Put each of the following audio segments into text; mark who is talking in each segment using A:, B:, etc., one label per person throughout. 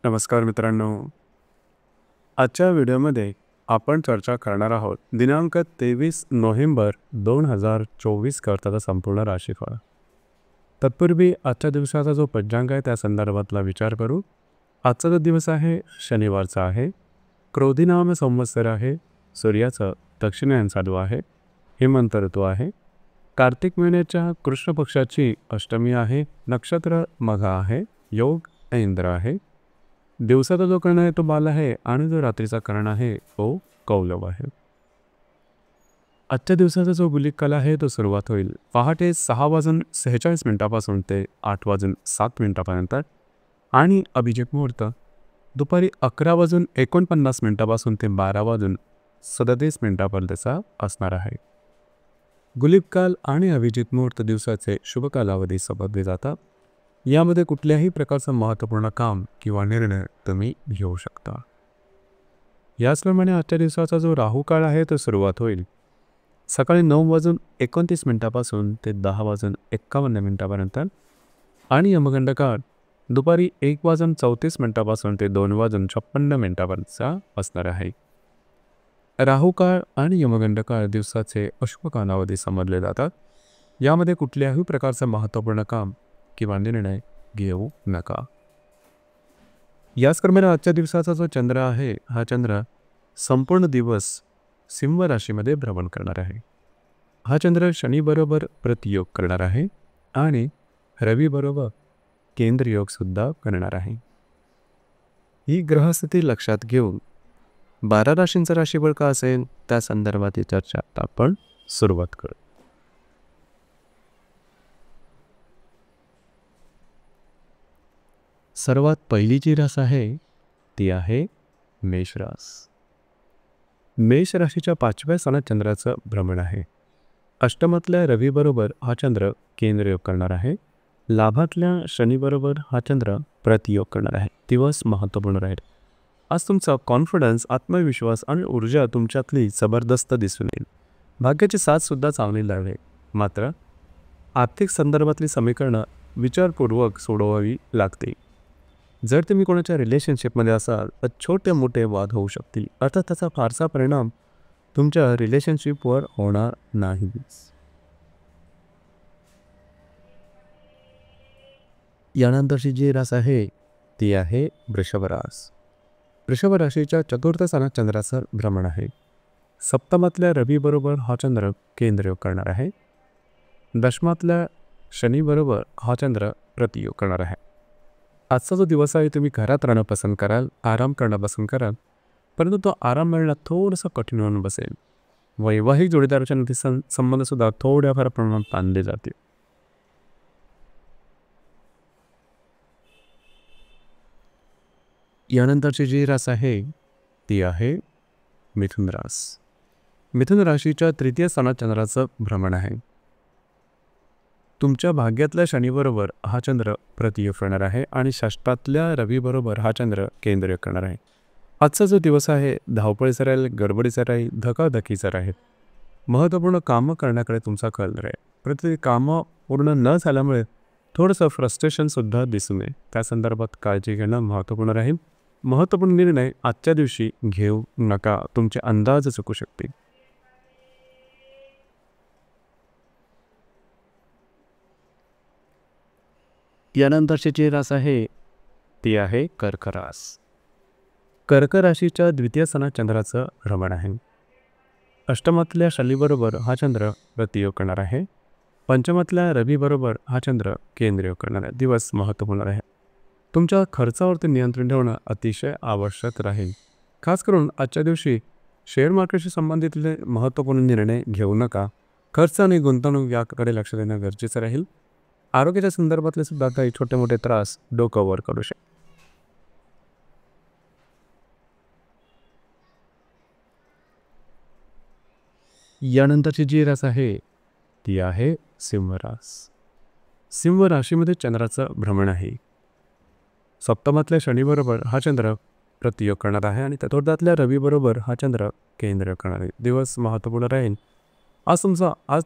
A: नमस्कार मित्रांनो. आजच्या व्हिडिओमध्ये आपण चर्चा करणार आहोत दिनांक 23 नोव्हेंबर 2024 करताचा संपूर्ण राशीफळ. तत्पूर्वी आजच्या दिवसाचा जो पंचांग आहे त्या संदर्भातला विचार करू. आजचा जो दिवस आहे शनिवारचा आहे. क्रोधी नाम संवत्सर आहे. सूर्याचं दक्षिणायन चालू आहे. हेमंत ऋतू आहे. कार्तिक महिन्याच्या कृष्ण पक्षाची अष्टमी आहे. नक्षत्र मघा आहे. योग इंद्र आहे. दिवसाचा जो कर्ण आहे तो बाल आहे आणि जो रात्रीचा कर्ण आहे तो कौलव आहे. आजच्या दिवसाचा जो गुलिक काल आहे तो सुरुवात होईल पहाटे 6:46 पासून ते 8:07 आणि अभिजित मुहूर्त दुपारी 11:49 पासून ते 12:37 असणार आहे. गुलिक काल आणि अभिजित मुहूर्त दिवसाचे शुभ कालावधी समजले जातात. यामध्ये कुठल्याही प्रकारचं महत्त्वपूर्ण काम किंवा निर्णय तुम्ही घेऊ शकता. याचप्रमाणे आजच्या दिवसाचा जो राहू काळ आहे तो सुरुवात होईल सकाळी 9:29 पासून ते 10:51 आणि यमगंड काळ दुपारी 1:34 पासून ते 2:56 असणार आहे. राहू काळ आणि यमगंड काळ दिवसाचे अशुभ कालावधी समजले जातात. यामध्ये कुठल्याही प्रकारचं महत्त्वपूर्ण काम किंवा निर्णय घेऊ नका. याचप्रमाणे आजच्या दिवसाचा जो चंद्र आहे हा चंद्र संपूर्ण दिवस सिंह राशीमध्ये भ्रमण करणार आहे. हा चंद्र शनीबरोबर प्रतियोग करणार आहे आणि रवीबरोबर केंद्रयोग सुद्धा करणार आहे. ही ग्रहस्थिती लक्षात घेऊन 12 राशींचं राशीफळ का असेल त्या संदर्भातील चर्चा आता आपण सुरुवात करू. सर्वात पहिली जी रास आहे ती आहे मेष रास. मेष राशीच्या 5व्या स्थानात चंद्राचं भ्रमण आहे. अष्टमातल्या रवीबरोबर हा चंद्र केंद्रयोग करणार आहे. लाभातल्या शनीबरोबर हा चंद्र प्रतियोग करणार आहे. दिवस महत्त्वपूर्ण राहील. आज तुमचा कॉन्फिडन्स, आत्मविश्वास आणि ऊर्जा तुमच्यातली जबरदस्त दिसून येईल. भाग्याची साथ सुद्धा चांगली लागेल. मात्र आर्थिक संदर्भातली समीकरणं विचारपूर्वक सोडवावी लागते. जर तुम्ही कोणाच्या रिलेशनशिपमध्ये असाल तर छोटे मोठे वाद होऊ शकतील. अर्थात त्याचा फारसा परिणाम तुमच्या रिलेशनशिपवर होणार नाही. यानंतरची जी रास आहे ती आहे वृषभ रास. वृषभ राशीच्या 4थ्या स्थानात चंद्राचं भ्रमण आहे. सप्तमातल्या रवीबरोबर हा चंद्र केंद्रयोग करणार आहे. दशमातल्या शनीबरोबर हा चंद्र प्रतियोग करणार आहे. आजचा जो दिवस आहे तुम्ही घरात राहणं पसंत कराल, आराम करणं पसंत कराल, परंतु तो आराम मिळणं थोडंसं कठीण होऊन बसेल. वैवाहिक जोडीदाराच्या नाती संबंधसुद्धा थोड्याफार प्रमाणात ताणले जातील. यानंतरची जी रास आहे ती आहे मिथुन रास. मिथुन राशीच्या 3य स्थानात चंद्राचं भ्रमण आहे. तुमच्या भाग्यातल्या शनीबरोबर हा चंद्र प्रतियोग करणार आहे आणि षष्ठातल्या रवीबरोबर हा चंद्र केंद्रयोग करणार आहे. आजचा जो दिवस आहे धावपळीचा राहील, गडबडीचा राहील, धकाधकीचा राहील. महत्त्वपूर्ण कामं करण्याकडे तुमचा कल राहील. परंतु कामं पूर्ण न झाल्यामुळे थोडंसं फ्रस्ट्रेशनसुद्धा दिसून येईल. त्या संदर्भात काळजी घेणं महत्त्वपूर्ण राहील. महत्त्वपूर्ण निर्णय आजच्या दिवशी घेऊ नका. तुमचे अंदाज चुकू शकतील. यानंतरची जी रास आहे ती आहे कर्क रास. कर्क राशीच्या 2थ्या स्थानात चंद्राचं भ्रमण आहे. अष्टमातल्या शनीबरोबर हा चंद्र प्रतियोग करणार आहे. पंचमातल्या रवीबरोबर हा चंद्र केंद्रयोग करणार आहे. दिवस महत्त्वपूर्ण आहे. तुमच्या खर्चावरती नियंत्रण ठेवणं अतिशय आवश्यक राहील. खास करून आजच्या दिवशी शेअर मार्केटशी संबंधितले महत्त्वपूर्ण निर्णय घेऊ नका. खर्च आणि गुंतवणूक याकडे लक्ष देणं गरजेचं राहील. आरोग्याच्या संदर्भातले सुद्धा काही छोटे मोठे त्रास डोकं वर करू शकतात. यानंतरची जी रास आहे ती आहे सिंह रास. सिंह राशीमध्ये चंद्राचं भ्रमण आहे. सप्तमातल्या शनीबरोबर हा चंद्र प्रतियोग करणार आहे आणि चतुर्थातल्या रवीबरोबर हा चंद्र केंद्र करणार आहे. दिवस महत्त्वपूर्ण राहील. आज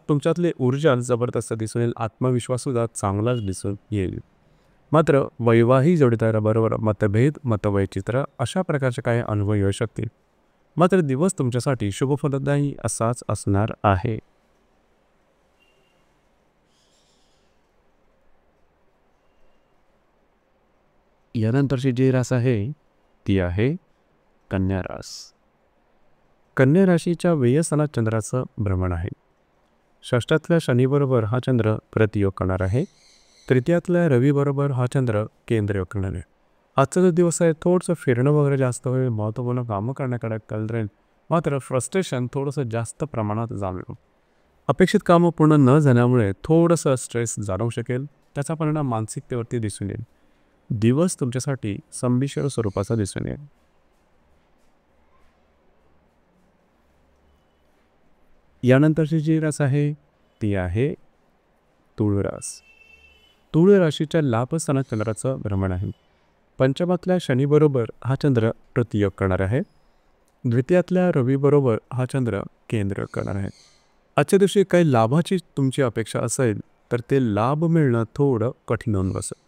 A: तुमच्यातली ऊर्जा जबरदस्त दिसून येईल. आत्मविश्वास सुद्धा चांगलाच दिसून येईल. मात्र वैवाहिक जोडीदाराबरोबर मतभेद, मतवैचित्र अशा प्रकारचे काही अनुभव येऊ शकतील. मात्र दिवस तुमच्यासाठी शुभफलदायी असाच असणार आहे. यानंतरची जी रास आहे ती आहे कन्या रास. कन्या राशीच्या व्ययस्थानात चंद्राचं भ्रमण आहे. षष्ठातल्या शनीबरोबर हा चंद्र प्रतियोग करणार आहे. तृतीयातल्या रवीबरोबर हा चंद्र केंद्रयोग करणार आहे. आजचा जो दिवस आहे थोडंसं फिरणं वगैरे जास्त होईल, महत्त्वपूर्ण कामं करण्याकडे कल राहील. मात्र फ्रस्ट्रेशन थोडंसं जास्त प्रमाणात जाणवेल. अपेक्षित कामं पूर्ण न झाल्यामुळे थोडंसं स्ट्रेस जाणवू शकेल. त्याचा परिणाम मानसिकतेवरती दिसून येईल. दिवस तुमच्यासाठी संमिश्र स्वरूपाचा दिसून येईल. यानंतरची जी रास आहे ती आहे तुळ रास. तुळ राशीच्या लाभस्थानात चंद्राचं भ्रमण आहे. पंचमातल्या शनीबरोबर हा चंद्र प्रतियोग करणार आहे. द्वितीयातल्या रवीबरोबर हा चंद्र केंद्र करणार आहे. आजच्या दिवशी काही लाभाची तुमची अपेक्षा असेल तर ते लाभ मिळणं थोडं कठीण होऊन बसेल.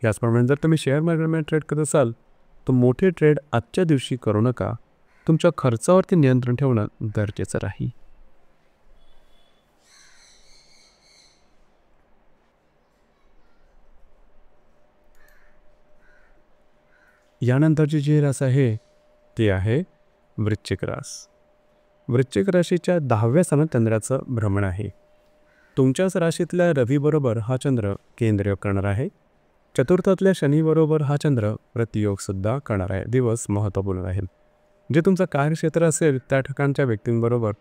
A: याचप्रमाणे जर तुम्ही शेअर मार्केटमध्ये ट्रेड करत असाल तर मोठे ट्रेड आजच्या दिवशी करू नका. तुमच्या खर्चावरती नियंत्रण ठेवणं गरजेचं राहील. यानंतरची जी रास आहे ती आहे वृश्चिक रास. वृश्चिक राशीच्या 10व्या स्थानात चंद्राचं भ्रमण आहे. तुमच्याच राशीतल्या रवीबरोबर हा चंद्र केंद्रयोग करणार आहे. चतुर्थातल्या शनीबरोबर हा चंद्र प्रतियोगसुद्धा करणार आहे. दिवस महत्त्वपूर्ण राहील. जे तुमचं कार्यक्षेत्र असेल त्या ठिकाणच्या व्यक्तींबरोबर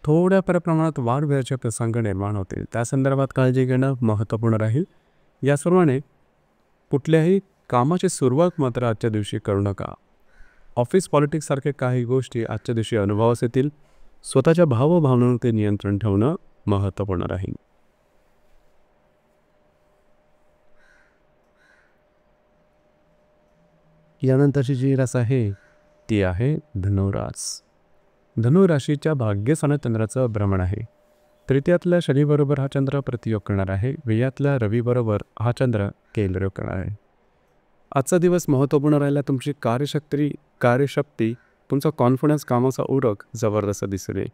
A: थोड्या प्रमाणात वादविवादाचे प्रसंग निर्माण होतील. त्या संदर्भात काळजी घेणं महत्त्वपूर्ण राहील. याचप्रमाणे कुठल्याही कामाची सुरुवात मात्र आजच्या दिवशी करू नका. ऑफिस पॉलिटिक्ससारखे काही गोष्टी आजच्या दिवशी अनुभवास येतील. स्वतःच्या भावभावनांवरती नियंत्रण ठेवणं महत्त्वपूर्ण राहील. यानंतरची जी रास आहे ती आहे धनुरास. धनुराशीच्या भाग्यस्थानात चंद्राचं भ्रमण आहे. तृतीयातल्या शनीबरोबर हा चंद्र प्रतियोग करणार आहे. व्ययातल्या रवीबरोबर हा चंद्र केंद्रयोग करणार आहे. आजचा दिवस महत्त्वपूर्ण राहिला. तुमची कार्यशक्ती तुमचा कॉन्फिडन्स, कामाचा उरक जबरदस्त दिसून येईल.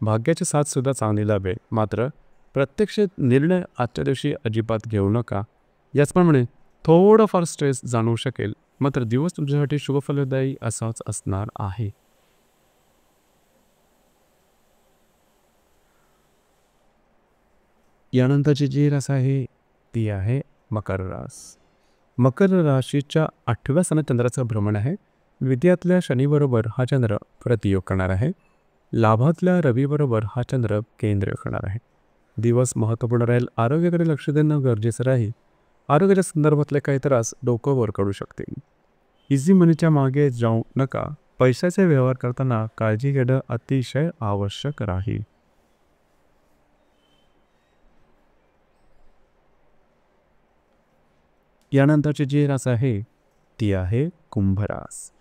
A: भाग्याची साथसुद्धा चांगली लाभेल. मात्र प्रत्यक्ष निर्णय आजच्या दिवशी अजिबात घेऊ नका. याचप्रमाणे थोडंफार स्ट्रेस जाणवू शकेल. मात्र दिवस तुमच्यासाठी शुभफलदायी असाच असणार आहे. यानंतरची जी रास आहे ती आहे मकर रास. मकर राशीच्या 8व्या स्थानात चंद्राचं भ्रमण आहे. द्वितीयातल्या शनीबरोबर हा चंद्र प्रतियोग करणार आहे. लाभातल्या रवीबरोबर हा चंद्र केंद्र करणार आहे. दिवस महत्त्वपूर्ण राहील. आरोग्याकडे लक्ष देणं गरजेचं राहील. आरोग्याच्या संदर्भातले काही त्रास डोकं वर काढू शकतील. इझी मनीच्या मागे जाऊ नका. पैशाचे व्यवहार करताना काळजी घेणं अतिशय आवश्यक राहील. यानंतरची जी रास आहे ती आहे कुंभ रास.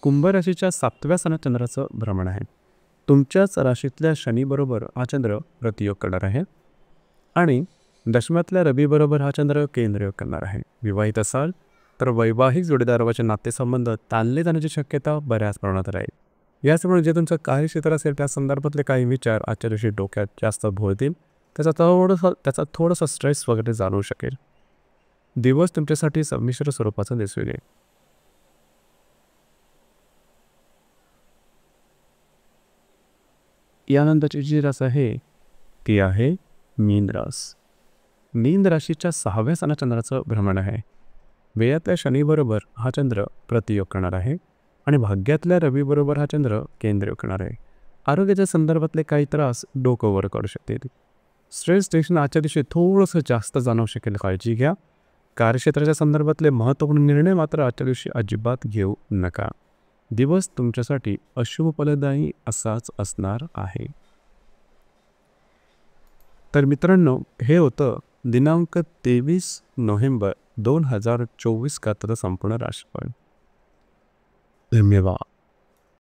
A: कुंभ राशीच्या 7व्या स्थानात चंद्राचं भ्रमण आहे. तुमच्याच राशीतल्या शनीबरोबर हा चंद्र प्रतियोग करणार आहे आणि दशम्यातल्या रवीबरोबर हा चंद्र केंद्रयोग करणार आहे. विवाहित असाल तर वैवाहिक जोडीदाराचे नातेसंबंध ताणले जाण्याची शक्यता बऱ्याच प्रमाणात राहील. याचमुळे जे तुमचं कार्यक्षेत्र असेल त्या संदर्भातले काही विचार आजच्या दिवशी डोक्यात जास्त भोवतील. त्याचा थोडासा स्ट्रेस वगैरे जाणवू शकेल. दिवस तुमच्यासाठी संमिश्र स्वरूपाचा दिसून येईल. यानंतरची जी रास आहे ती आहे मीन रास. मीन राशीच्या 6व्या स्थानात चंद्राचं भ्रमण आहे. व्ययातल्या शनीबरोबर हा चंद्र प्रतियोग करणार आहे आणि भाग्यातल्या रवीबरोबर हा चंद्र केंद्रयोग करणार आहे. आरोग्याच्या संदर्भातले काही त्रास डोकं वर काढू शकतील. स्ट्रेस टेन्शन आजच्या दिवशी थोडंसं जास्त जाणवू शकेल. काळजी घ्या. कार्यक्षेत्राच्या संदर्भातले महत्त्वपूर्ण निर्णय मात्र आजच्या दिवशी अजिबात घेऊ नका. दिवस तुमच्यासाठी अशुभफलदायी असाच असणार आहे. तर मित्रांनो, हे होतं दिनांक 23 नोव्हेंबर 2024 संपूर्ण राशीफळ. धन्यवाद.